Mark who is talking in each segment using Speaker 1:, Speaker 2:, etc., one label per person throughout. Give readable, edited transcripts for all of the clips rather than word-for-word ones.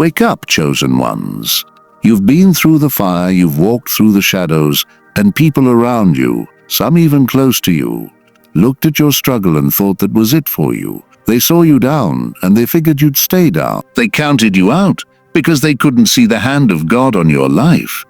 Speaker 1: Wake up, chosen ones. You've been through the fire, you've walked through the shadows, and people around you, some even close to you, looked at your struggle and thought that was it for you. They saw you down, and they figured you'd stay down. They counted you out because they couldn't see the hand of God on your life.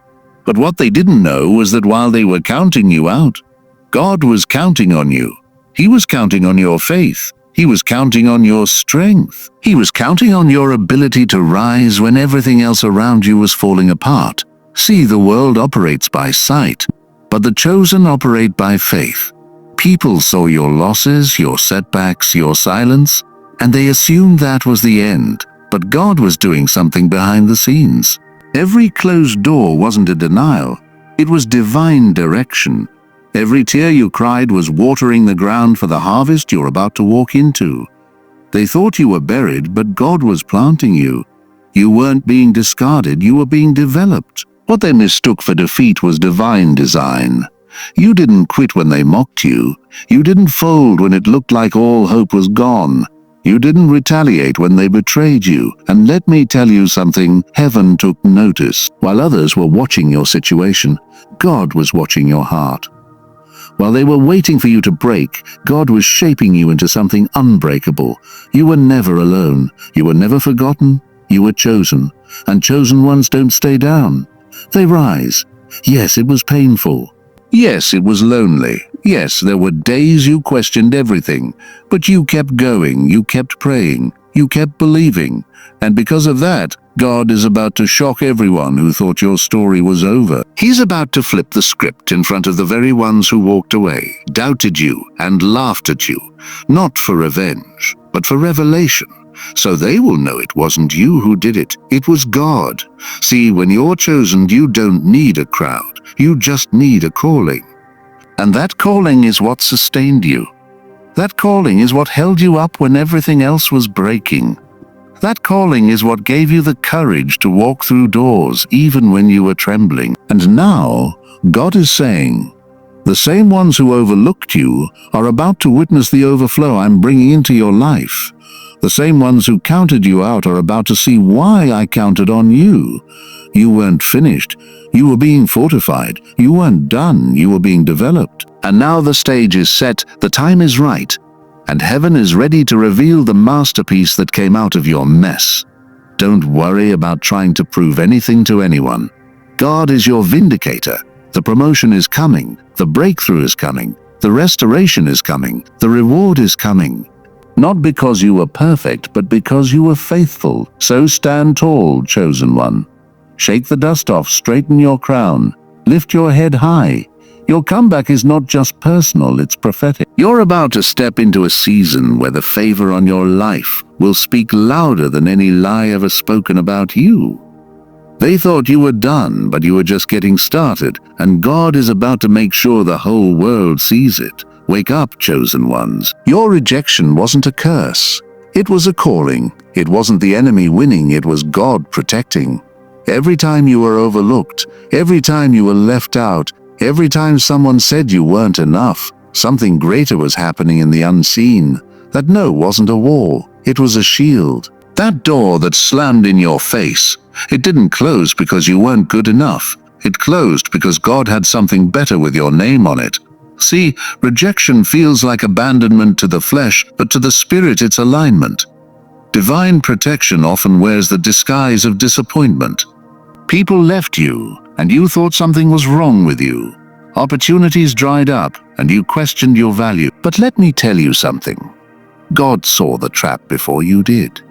Speaker 1: But what they didn't know was that while they were counting you out, God was counting on you. He was counting on your faith. He was counting on your strength. He was counting on your ability to rise when everything else around you was falling apart. See, the world operates by sight, but the chosen operate by faith. People saw your losses, your setbacks, your silence, and they assumed that was the end. But God was doing something behind the scenes. Every closed door wasn't a denial. It was divine direction. Every tear you cried was watering the ground for the harvest you're about to walk into. They thought you were buried, but God was planting you. You weren't being discarded, you were being developed. What they mistook for defeat was divine design. You didn't quit when they mocked you. You didn't fold when it looked like all hope was gone. You didn't retaliate when they betrayed you. And let me tell you something, heaven took notice. While others were watching your situation, God was watching your heart. While they were waiting for you to break, God was shaping you into something unbreakable. You were never alone. You were never forgotten. You were chosen. And chosen ones don't stay down. They rise. Yes, it was painful. Yes, it was lonely. Yes, there were days you questioned everything. But you kept going. You kept praying. You kept believing. And because of that, God is about to shock everyone who thought your story was over. He's about to flip the script in front of the very ones who walked away, doubted you, and laughed at you. Not for revenge, but for revelation. So they will know it wasn't you who did it. It was God. See, when you're chosen, you don't need a crowd. You just need a calling. And that calling is what sustained you. That calling is what held you up when everything else was breaking. That calling is what gave you the courage to walk through doors even when you were trembling. And now, God is saying, the same ones who overlooked you are about to witness the overflow I'm bringing into your life. The same ones who counted you out are about to see why I counted on you. You weren't finished. You were being fortified. You weren't done. You were being developed. And now the stage is set. The time is right. And heaven is ready to reveal the masterpiece that came out of your mess. Don't worry about trying to prove anything to anyone. God is your vindicator. The promotion is coming. The breakthrough is coming. The restoration is coming. The reward is coming. Not because you were perfect, but because you were faithful. So stand tall, chosen one. Shake the dust off, straighten your crown. Lift your head high. Your comeback is not just personal, it's prophetic. You're about to step into a season where the favor on your life will speak louder than any lie ever spoken about you. They thought you were done, but you were just getting started, and God is about to make sure the whole world sees it. Wake up, chosen ones. Your rejection wasn't a curse. It was a calling. It wasn't the enemy winning, it was God protecting. Every time you were overlooked, every time you were left out, every time someone said you weren't enough, something greater was happening in the unseen. That no wasn't a wall, it was a shield. That door that slammed in your face, it didn't close because you weren't good enough. It closed because God had something better with your name on it. See, rejection feels like abandonment to the flesh, but to the spirit it's alignment. Divine protection often wears the disguise of disappointment. People left you, and you thought something was wrong with you. Opportunities dried up, and you questioned your value. But let me tell you something. God saw the trap before you did.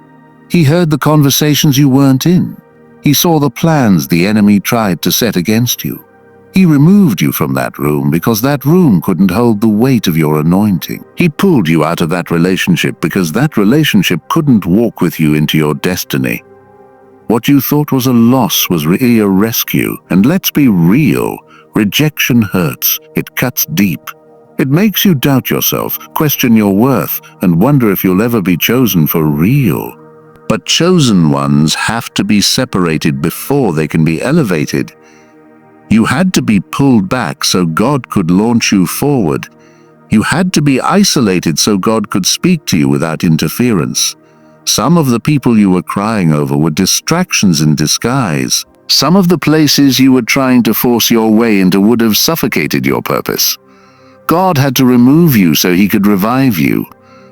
Speaker 1: He heard the conversations you weren't in. He saw the plans the enemy tried to set against you. He removed you from that room because that room couldn't hold the weight of your anointing. He pulled you out of that relationship because that relationship couldn't walk with you into your destiny. What you thought was a loss was really a rescue. And let's be real, rejection hurts. It cuts deep. It makes you doubt yourself, question your worth, and wonder if you'll ever be chosen for real. But chosen ones have to be separated before they can be elevated. You had to be pulled back so God could launch you forward. You had to be isolated so God could speak to you without interference. Some of the people you were crying over were distractions in disguise. Some of the places you were trying to force your way into would have suffocated your purpose. God had to remove you so he could revive you.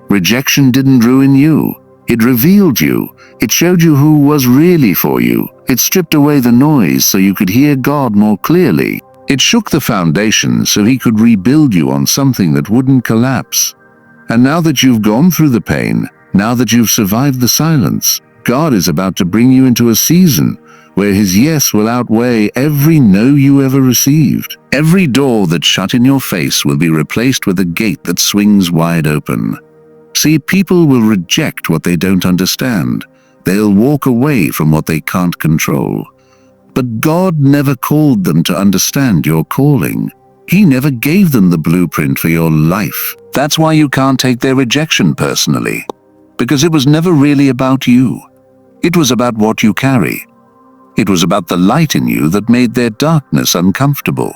Speaker 1: Rejection didn't ruin you. It revealed you. It showed you who was really for you. It stripped away the noise so you could hear God more clearly. It shook the foundation so he could rebuild you on something that wouldn't collapse. And now that you've gone through the pain, now that you've survived the silence, God is about to bring you into a season where his yes will outweigh every no you ever received. Every door that's shut in your face will be replaced with a gate that swings wide open. See, people will reject what they don't understand. They'll walk away from what they can't control. But God never called them to understand your calling. He never gave them the blueprint for your life. That's why you can't take their rejection personally. Because it was never really about you. It was about what you carry. It was about the light in you that made their darkness uncomfortable.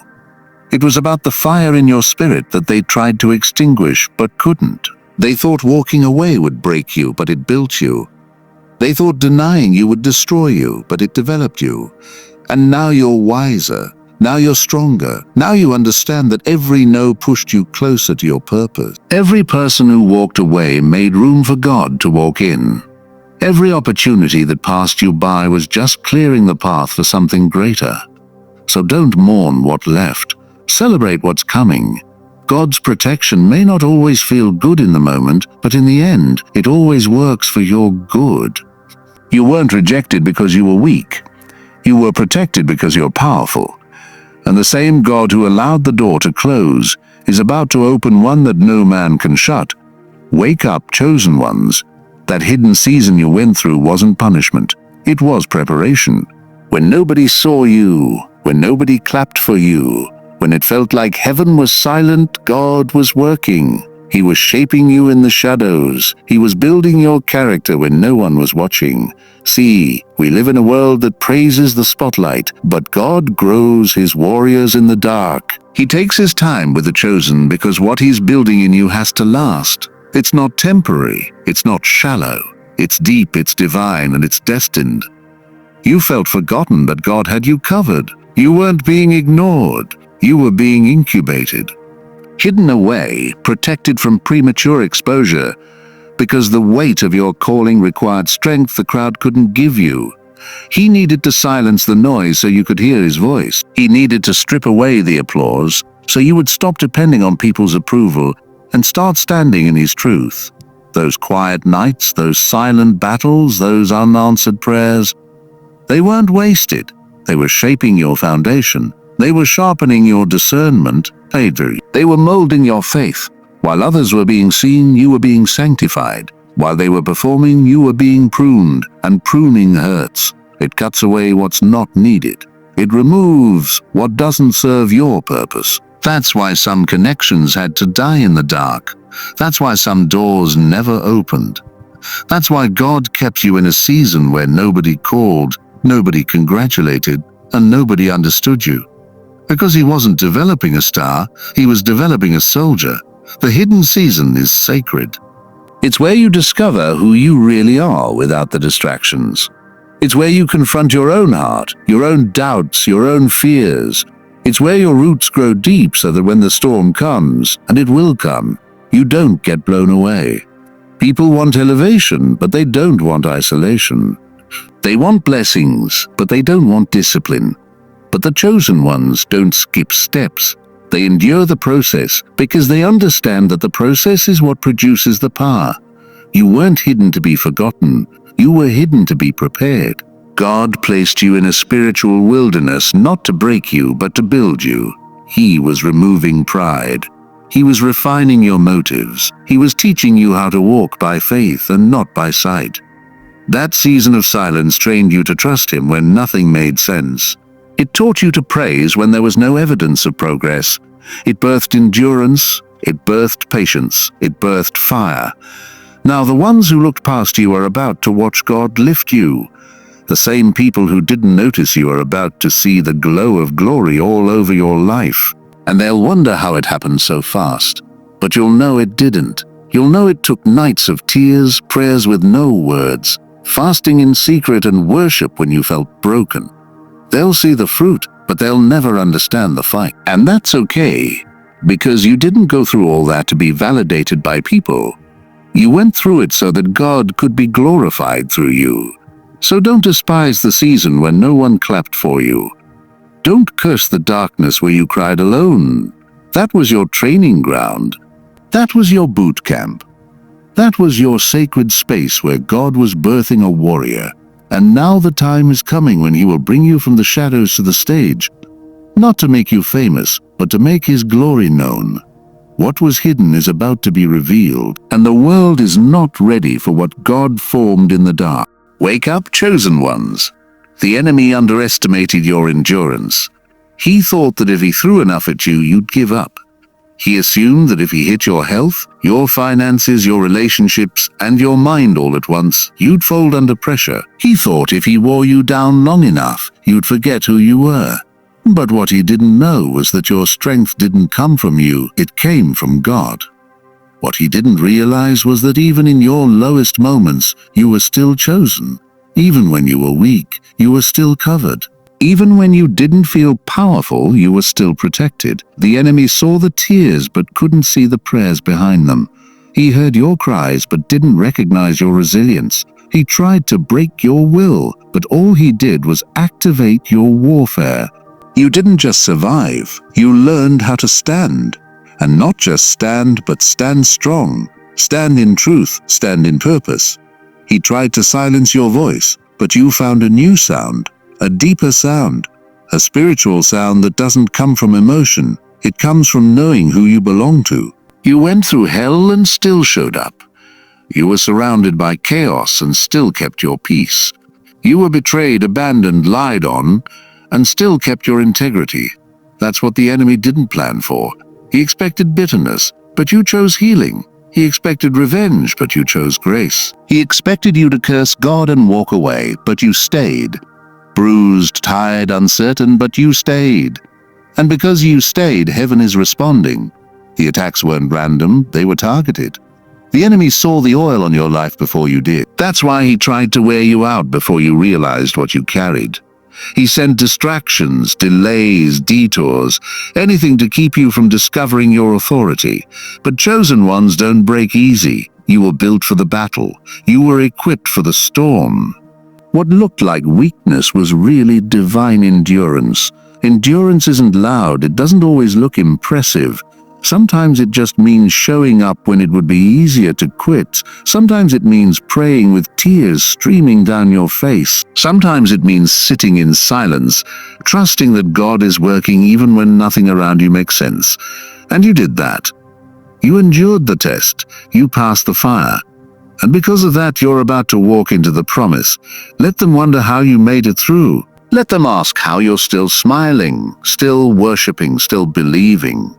Speaker 1: It was about the fire in your spirit that they tried to extinguish but couldn't. They thought walking away would break you, but it built you. They thought denying you would destroy you, but it developed you. And now you're wiser. Now you're stronger. Now you understand that every no pushed you closer to your purpose. Every person who walked away made room for God to walk in. Every opportunity that passed you by was just clearing the path for something greater. So don't mourn what left. Celebrate what's coming. God's protection may not always feel good in the moment, but in the end, it always works for your good. You weren't rejected because you were weak. You were protected because you're powerful. And the same God who allowed the door to close is about to open one that no man can shut. Wake up, chosen ones. That hidden season you went through wasn't punishment. It was preparation. When nobody saw you, when nobody clapped for you, when it felt like heaven was silent, God was working. He was shaping you in the shadows. He was building your character when no one was watching. See, we live in a world that praises the spotlight, but God grows his warriors in the dark. He takes his time with the chosen because what he's building in you has to last. It's not temporary. It's not shallow. It's deep, it's divine, and it's destined. You felt forgotten, but God had you covered. You weren't being ignored. You were being incubated. Hidden away, protected from premature exposure, because the weight of your calling required strength the crowd couldn't give you. He needed to silence the noise so you could hear his voice. He needed to strip away the applause so you would stop depending on people's approval and start standing in his truth. Those quiet nights, those silent battles, those unanswered prayers, they weren't wasted. They were shaping your foundation. They were sharpening your discernment. They were molding your faith. While others were being seen, you were being sanctified. While they were performing, you were being pruned, and pruning hurts. It cuts away what's not needed. It removes what doesn't serve your purpose. That's why some connections had to die in the dark. That's why some doors never opened. That's why God kept you in a season where nobody called, nobody congratulated, and nobody understood you. Because he wasn't developing a star, he was developing a soldier. The hidden season is sacred. It's where you discover who you really are without the distractions. It's where you confront your own heart, your own doubts, your own fears. It's where your roots grow deep so that when the storm comes, and it will come, you don't get blown away. People want elevation, but they don't want isolation. They want blessings, but they don't want discipline. But the chosen ones don't skip steps. They endure the process because they understand that the process is what produces the power. You weren't hidden to be forgotten. You were hidden to be prepared. God placed you in a spiritual wilderness not to break you, but to build you. He was removing pride. He was refining your motives. He was teaching you how to walk by faith and not by sight. That season of silence trained you to trust him when nothing made sense. It taught you to praise when there was no evidence of progress. It birthed endurance. It birthed patience. It birthed fire. Now the ones who looked past you are about to watch God lift you. The same people who didn't notice you are about to see the glow of glory all over your life. And they'll wonder how it happened so fast. But you'll know it didn't. You'll know it took nights of tears, prayers with no words, fasting in secret and worship when you felt broken. They'll see the fruit, but they'll never understand the fight. And that's okay, because you didn't go through all that to be validated by people. You went through it so that God could be glorified through you. So don't despise the season when no one clapped for you. Don't curse the darkness where you cried alone. That was your training ground. That was your boot camp. That was your sacred space where God was birthing a warrior. And now the time is coming when He will bring you from the shadows to the stage, not to make you famous, but to make His glory known. What was hidden is about to be revealed, and the world is not ready for what God formed in the dark. Wake up, chosen ones. The enemy underestimated your endurance. He thought that if he threw enough at you, you'd give up. He assumed that if he hit your health, your finances, your relationships, and your mind all at once, you'd fold under pressure. He thought if he wore you down long enough, you'd forget who you were. But what he didn't know was that your strength didn't come from you, it came from God. What he didn't realize was that even in your lowest moments, you were still chosen. Even when you were weak, you were still covered. Even when you didn't feel powerful, you were still protected. The enemy saw the tears but couldn't see the prayers behind them. He heard your cries but didn't recognize your resilience. He tried to break your will, but all he did was activate your warfare. You didn't just survive, you learned how to stand. And not just stand, but stand strong. Stand in truth, stand in purpose. He tried to silence your voice, but you found a new sound. A deeper sound, a spiritual sound that doesn't come from emotion. It comes from knowing who you belong to. You went through hell and still showed up. You were surrounded by chaos and still kept your peace. You were betrayed, abandoned, lied on, and still kept your integrity. That's what the enemy didn't plan for. He expected bitterness, but you chose healing. He expected revenge, but you chose grace. He expected you to curse God and walk away, but you stayed. Bruised, tired, uncertain, but you stayed. And because you stayed, heaven is responding. The attacks weren't random, they were targeted. The enemy saw the oil on your life before you did. That's why he tried to wear you out before you realized what you carried. He sent distractions, delays, detours, anything to keep you from discovering your authority. But chosen ones don't break easy. You were built for the battle. You were equipped for the storm. What looked like weakness was really divine endurance. Endurance isn't loud, it doesn't always look impressive. Sometimes it just means showing up when it would be easier to quit. Sometimes it means praying with tears streaming down your face. Sometimes it means sitting in silence, trusting that God is working even when nothing around you makes sense. And you did that. You endured the test. You passed the fire. And because of that, you're about to walk into the promise. Let them wonder how you made it through. Let them ask how you're still smiling, still worshiping, still believing.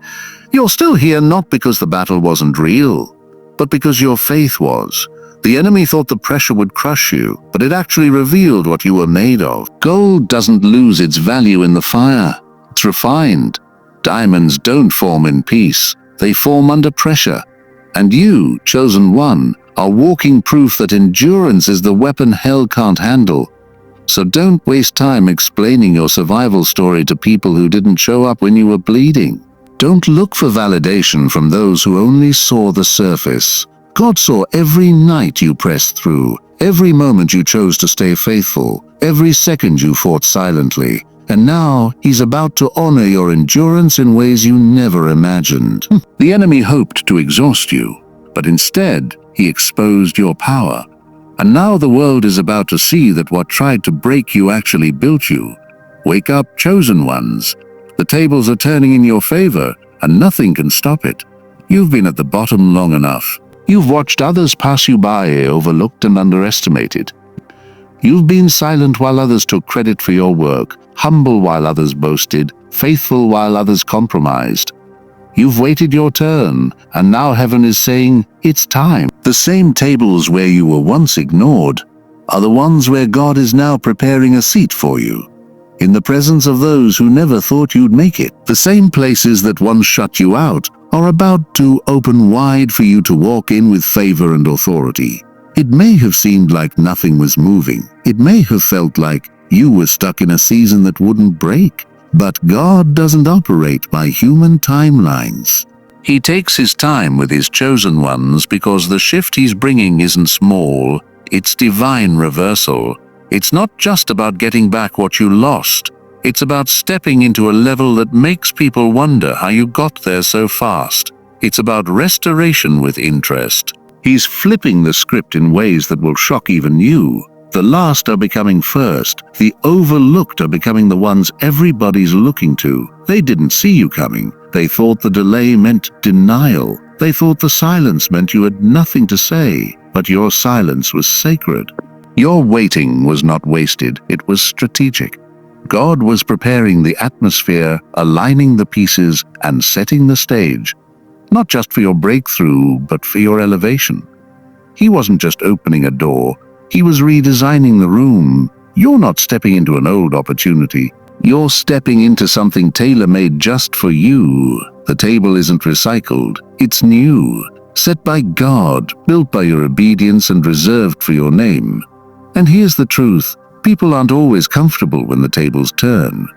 Speaker 1: You're still here not because the battle wasn't real, but because your faith was. The enemy thought the pressure would crush you, but it actually revealed what you were made of. Gold doesn't lose its value in the fire. It's refined. Diamonds don't form in peace. They form under pressure. And you, chosen one, are walking proof that endurance is the weapon hell can't handle. So don't waste time explaining your survival story to people who didn't show up when you were bleeding. Don't look for validation from those who only saw the surface. God saw every night you pressed through, every moment you chose to stay faithful, every second you fought silently. And now He's about to honor your endurance in ways you never imagined. The enemy hoped to exhaust you, but instead, he exposed your power. And now the world is about to see that what tried to break you actually built you. Wake up, chosen ones. The tables are turning in your favor, and nothing can stop it. You've been at the bottom long enough. You've watched others pass you by, overlooked and underestimated. You've been silent while others took credit for your work, humble while others boasted, faithful while others compromised. You've waited your turn, and now heaven is saying, it's time. The same tables where you were once ignored are the ones where God is now preparing a seat for you. In the presence of those who never thought you'd make it. The same places that once shut you out are about to open wide for you to walk in with favor and authority. It may have seemed like nothing was moving. It may have felt like you were stuck in a season that wouldn't break. But God doesn't operate by human timelines. He takes his time with his chosen ones because the shift he's bringing isn't small, it's divine reversal. It's not just about getting back what you lost. It's about stepping into a level that makes people wonder how you got there so fast. It's about restoration with interest. He's flipping the script in ways that will shock even you. The last are becoming first. The overlooked are becoming the ones everybody's looking to. They didn't see you coming. They thought the delay meant denial. They thought the silence meant you had nothing to say. But your silence was sacred. Your waiting was not wasted. It was strategic. God was preparing the atmosphere, aligning the pieces, and setting the stage. Not just for your breakthrough, but for your elevation. He wasn't just opening a door. He was redesigning the room. You're not stepping into an old opportunity. You're stepping into something tailor-made just for you. The table isn't recycled. It's new, set by God, built by your obedience and reserved for your name. And here's the truth. People aren't always comfortable when the tables turn.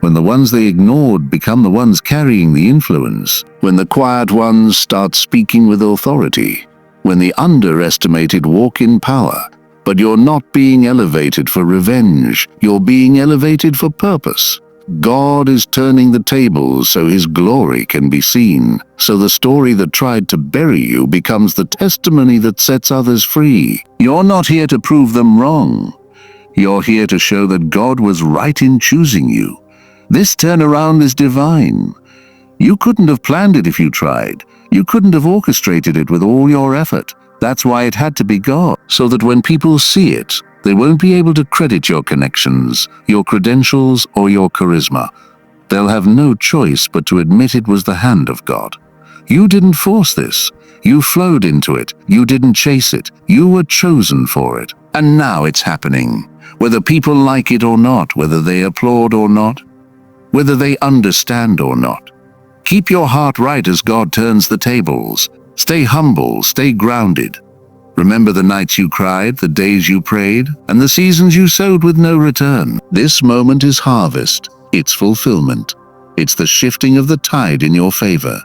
Speaker 1: When the ones they ignored become the ones carrying the influence. When the quiet ones start speaking with authority. When the underestimated walk in power. But you're not being elevated for revenge. You're being elevated for purpose. God is turning the tables so his glory can be seen. So the story that tried to bury you becomes the testimony that sets others free. You're not here to prove them wrong. You're here to show that God was right in choosing you. This turnaround is divine. You couldn't have planned it if you tried. You couldn't have orchestrated it with all your effort. That's why it had to be God, so that when people see it, they won't be able to credit your connections, your credentials, or your charisma. They'll have no choice but to admit it was the hand of God. You didn't force this. You flowed into it. You didn't chase it. You were chosen for it. And now it's happening. Whether people like it or not, whether they applaud or not, whether they understand or not. Keep your heart right as God turns the tables. Stay humble, stay grounded. Remember the nights you cried, the days you prayed, and the seasons you sowed with no return. This moment is harvest. It's fulfillment. It's the shifting of the tide in your favor.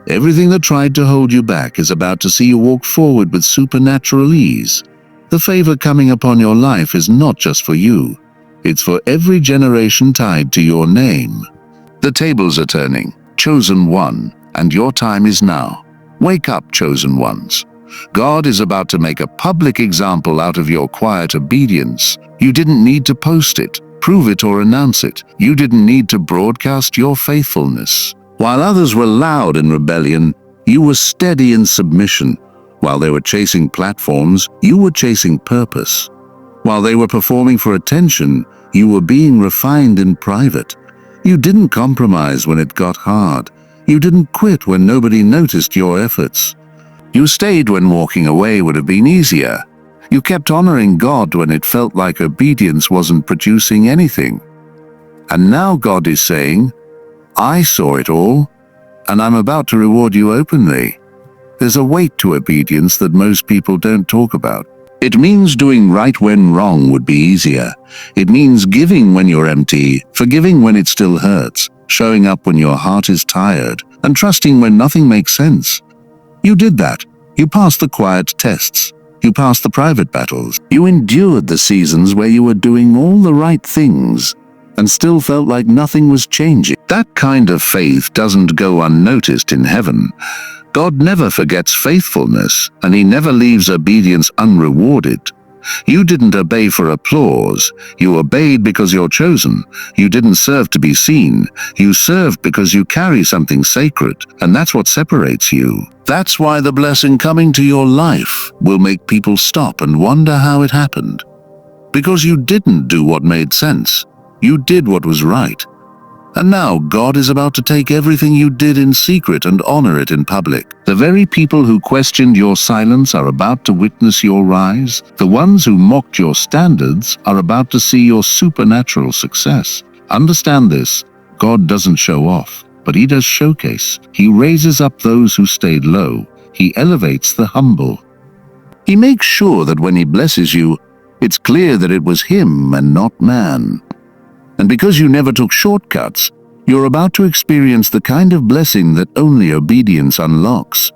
Speaker 1: Everything that tried to hold you back is about to see you walk forward with supernatural ease. The favor coming upon your life is not just for you. It's for every generation tied to your name. The tables are turning, chosen one, and your time is now. Wake up, chosen ones. God is about to make a public example out of your quiet obedience. You didn't need to post it, prove it, or announce it. You didn't need to broadcast your faithfulness. While others were loud in rebellion, you were steady in submission. While they were chasing platforms, you were chasing purpose. While they were performing for attention, you were being refined in private. You didn't compromise when it got hard. You didn't quit when nobody noticed your efforts. You stayed when walking away would have been easier. You kept honoring God when it felt like obedience wasn't producing anything. And now God is saying, I saw it all, and I'm about to reward you openly. There's a weight to obedience that most people don't talk about. It means doing right when wrong would be easier. It means giving when you're empty, forgiving when it still hurts, showing up when your heart is tired, and trusting when nothing makes sense. You did that. You passed the quiet tests. You passed the private battles. You endured the seasons where you were doing all the right things and still felt like nothing was changing. That kind of faith doesn't go unnoticed in heaven. God never forgets faithfulness, and he never leaves obedience unrewarded. You didn't obey for applause. You obeyed because you're chosen. You didn't serve to be seen. You served because you carry something sacred, and that's what separates you. That's why the blessing coming to your life will make people stop and wonder how it happened. Because you didn't do what made sense. You did what was right. And now God is about to take everything you did in secret and honor it in public. The very people who questioned your silence are about to witness your rise. The ones who mocked your standards are about to see your supernatural success. Understand this, God doesn't show off. but he does showcase. He raises up those who stayed low. He elevates the humble. He makes sure that when he blesses you, it's clear that it was him and not man. And because you never took shortcuts, you're about to experience the kind of blessing that only obedience unlocks.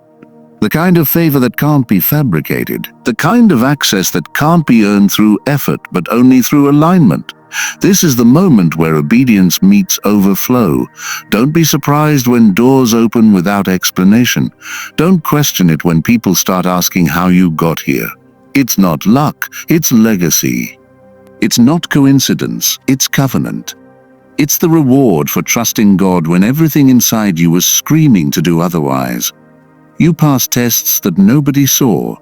Speaker 1: The kind of favor that can't be fabricated. The kind of access that can't be earned through effort, but only through alignment. This is the moment where obedience meets overflow. Don't be surprised when doors open without explanation. Don't question it when people start asking how you got here. It's not luck, it's legacy. It's not coincidence, it's covenant. It's the reward for trusting God when everything inside you was screaming to do otherwise. You passed tests that nobody saw.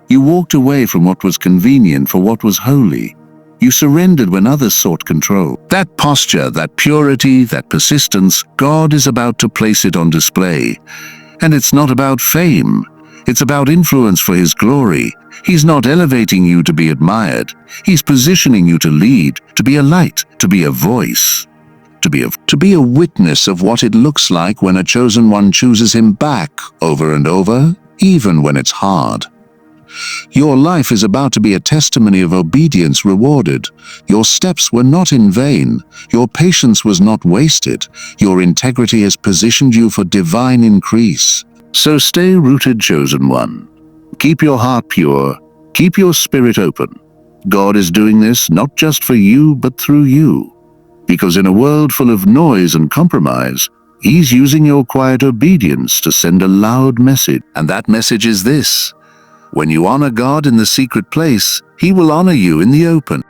Speaker 1: You walked away from what was convenient for what was holy. You surrendered when others sought control. That posture, that purity, that persistence, God is about to place it on display. And it's not about fame. It's about influence for His glory. He's not elevating you to be admired. He's positioning you to lead, to be a light, to be a voice. To be a witness of what it looks like when a chosen one chooses Him back over and over, even when it's hard. Your life is about to be a testimony of obedience rewarded. Your steps were not in vain. Your patience was not wasted. Your integrity has positioned you for divine increase. So stay rooted, chosen one. Keep your heart pure. Keep your spirit open. God is doing this not just for you, but through you. Because in a world full of noise and compromise, He's using your quiet obedience to send a loud message. And that message is this: when you honor God in the secret place, He will honor you in the open.